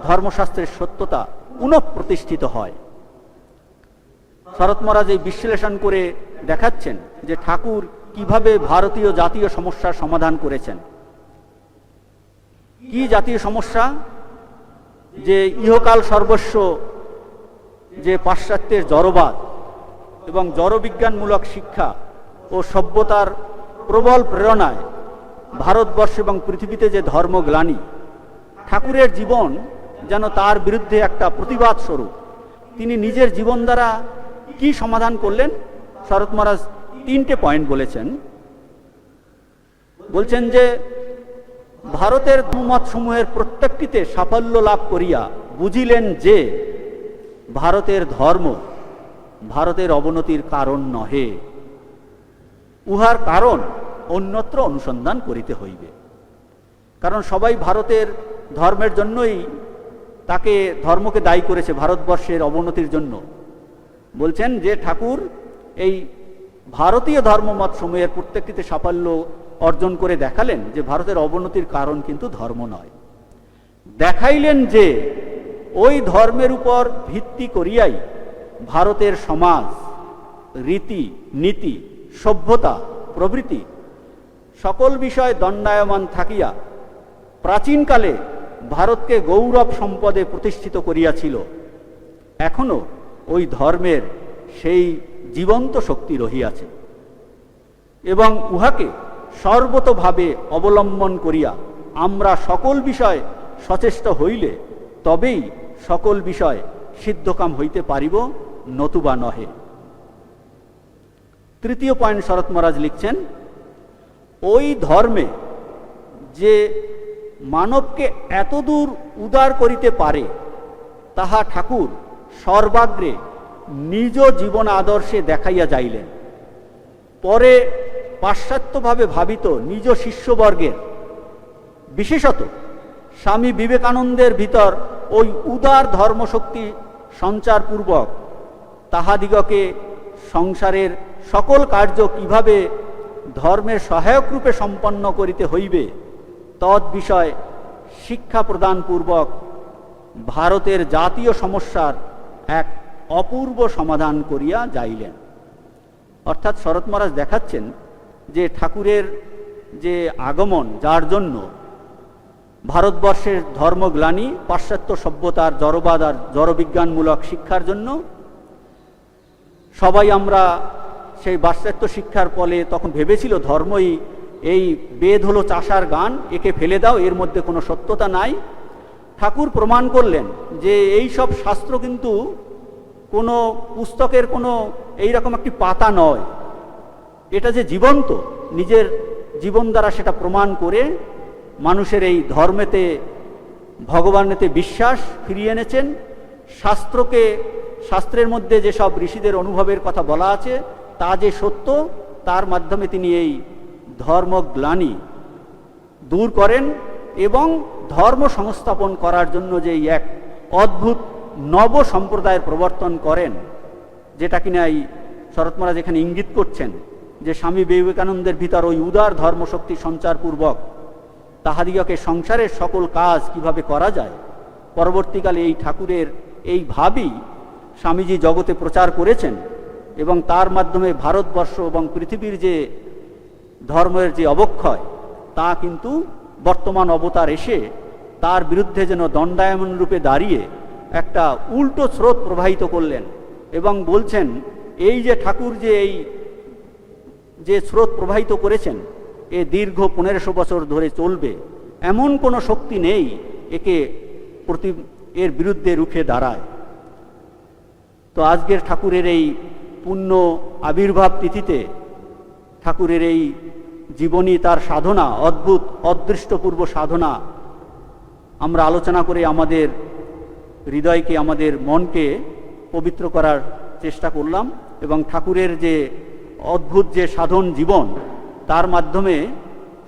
ধর্মশাস্ত্রের সত্যতা পুনঃপ্রতিষ্ঠিত হয়। শরৎ মহারাজ এই বিশ্লেষণ করে দেখাচ্ছেন যে ঠাকুর কিভাবে ভারতীয় জাতীয় সমস্যার সমাধান করেছেন। কি জাতীয় সমস্যা? যে ইহকাল সর্বস্ব যে পাশ্চাত্যের জড়বাদ এবং জড়বিজ্ঞানমূলক শিক্ষা ও সভ্যতার প্রবল প্রেরণায় ভারতবর্ষ এবং পৃথিবীতে যে ধর্মগ্লানি, ঠাকুরের জীবন যেন তার বিরুদ্ধে একটা প্রতিবাদ স্বরূপ। তিনি নিজের জীবন দ্বারা কি সমাধান করলেন? শরৎ মহারাজ 3টে পয়েন্ট বলেছেন। বলছেন যে ভারতের মত সমূহের প্রত্যেকটিতে সাফল্য লাভ করিয়া বুঝিলেন যে ভারতের ধর্ম ভারতের অবনতির কারণ নহে, উহার কারণ অন্যত্র অনুসন্ধান করিতে হইবে। কারণ সবাই ভারতের ধর্মের জন্যই তাকে ধর্মকে দায়ী করেছে ভারতবর্ষের অবনতির জন্য। বলছেন যে ঠাকুর এই ভারতীয় ধর্মমত সমূহের প্রত্যেকটিতে সাফল্য অর্জন করে দেখালেন যে ভারতের অবনতির কারণ কিন্তু ধর্ম নয়। দেখাইলেন যে ওই ধর্মের উপর ভিত্তি করিয়াই ভারতের সমাজ, রীতি, নীতি, সভ্যতা প্রভৃতি সকল বিষয় দণ্ডায়মান থাকিয়া প্রাচীনকালে ভারতকে গৌরব সম্পদে প্রতিষ্ঠিত করিয়াছিল। এখনো ওই ধর্মের সেই জীবন্ত শক্তি রহিয়াছে এবং উহাকে সর্বতোভাবে অবলম্বন করিয়া আমরা সকল বিষয় সচেষ্ট হইলে তবেই সকল বিষয় সিদ্ধকাম হইতে পারিব, নতুবা নহে। তৃতীয় পয়েন্ট শরৎ মহারাজ লিখছেন, ওই ধর্মে যে মানবকে এতদূর উদার করিতে পারে তাহা ঠাকুর সর্বাগ্রে নিজ জীবন আদর্শে দেখাইয়া যাইলেন। পরে পাশ্চাত্যভাবে ভাবিত নিজ শিষ্যবর্গের, বিশেষত স্বামী বিবেকানন্দের ভিতর ওই উদার ধর্মশক্তি সঞ্চারপূর্বক তাহাদিগকে সংসারের সকল কার্য কিভাবে ধর্মের সহায়ক রূপে সম্পন্ন করিতে হইবে তৎ বিষয় শিক্ষা প্রদানপূর্বক ভারতের জাতীয় সমস্যার এক অপূর্ব সমাধান করিয়া যাইলেন। অর্থাৎ শরৎ মহারাজ দেখাচ্ছেন যে ঠাকুরের যে আগমন, যার জন্য ভারতবর্ষের ধর্মগ্লানি, পাশ্চাত্য সভ্যতার জড়বাদ আর জড়বিজ্ঞানমূলক শিক্ষার জন্য সবাই আমরা সেই পাশ্চাত্য শিক্ষার ফলে তখন ভেবেছিল ধর্মই এই বেদ হলো চাষার গান, একে ফেলে দাও, এর মধ্যে কোনো সত্যতা নাই। ঠাকুর প্রমাণ করলেন যে এই সব শাস্ত্র কিন্তু কোনো পুস্তকের কোনো এইরকম একটি পাতা নয়, এটা যে জীবন্ত, নিজের জীবন দ্বারা সেটা প্রমাণ করে মানুষের এই ধর্মেতে, ভগবানেতে বিশ্বাস ফিরিয়ে এনেছেন। শাস্ত্রের মধ্যে যেসব ঋষিদের অনুভবের কথা বলা আছে তা যে সত্য, তার মাধ্যমে তিনি এই ধর্মগ্লানি দূর করেন এবং ধর্ম সংস্থাপন করার জন্য যে এক অদ্ভুত নব সম্প্রদায়ের প্রবর্তন করেন, যেটা কিনা এই শরৎ মহারাজ এখানে ইঙ্গিত করছেন যে স্বামী বিবেকানন্দের ভিতর ওই উদার ধর্মশক্তি সঞ্চারপূর্বক তাহাদিগকে সংসারের সকল কাজ কিভাবে করা যায়, পরবর্তীকালে এই ঠাকুরের এই ভাবই স্বামীজি জগতে প্রচার করেছেন এবং তার মাধ্যমে ভারতবর্ষ এবং পৃথিবীর যে ধর্মের যে অবক্ষয় তা কিন্তু বর্তমান অবতার এসে তার বিরুদ্ধে যেন দণ্ডায়মন রূপে দাঁড়িয়ে একটা উল্টো স্রোত প্রবাহিত করলেন এবং বলছেন এই যে ঠাকুর যে স্রোত প্রবাহিত করেছেন এ দীর্ঘ 1500 বছর ধরে চলবে, এমন কোনো শক্তি নেই এর বিরুদ্ধে রুখে দাঁড়ায়। তো আজকের ঠাকুরের এই পুণ্য আবির্ভাব তিথিতে ঠাকুরের এই জীবনী, তার সাধনা, অদ্ভুত অদৃষ্টপূর্ব সাধনা আমরা আলোচনা করে আমাদের হৃদয়কে, আমাদের মনকে পবিত্র করার চেষ্টা করলাম এবং ঠাকুরের যে অদ্ভুত যে সাধন জীবন তার মাধ্যমে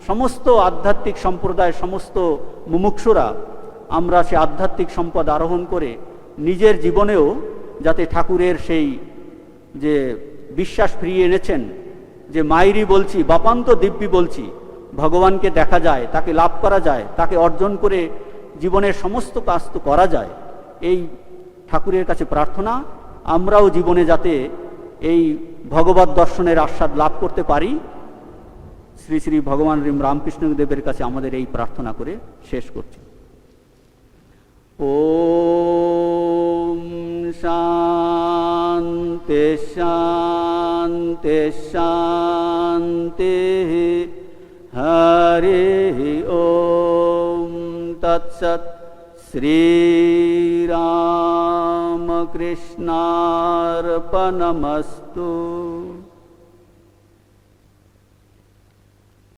সমস্ত আধ্যাত্মিক সম্প্রদায়, সমস্ত মুমুক্ষুরা আমরা সে আধ্যাত্মিক সম্পদ আরোহণ করে নিজের জীবনেও যাতে ঠাকুরের সেই যে বিশ্বাস ফিরিয়ে এনেছেন যে মায়েরই বলছি বাপান্ত দিব্যি বলছি, ভগবানকে দেখা যায়, তাকে লাভ করা যায়, তাকে অর্জন করে জীবনের সমস্ত কাজ তো করা যায়। এই ঠাকুরের কাছে প্রার্থনা আমরাও জীবনে যাতে এই ভগবত দর্শনের আস্বাদ লাভ করতে পারি। শ্রী শ্রী ভগবান রামকৃষ্ণদেবের কাছে আমাদের এই প্রার্থনা করে শেষ করছি। ওম শান্তি শান্তি শান্তি হরি ওম তৎসৎ। শ্রীরামকৃষ্ণার্পণমস্তু।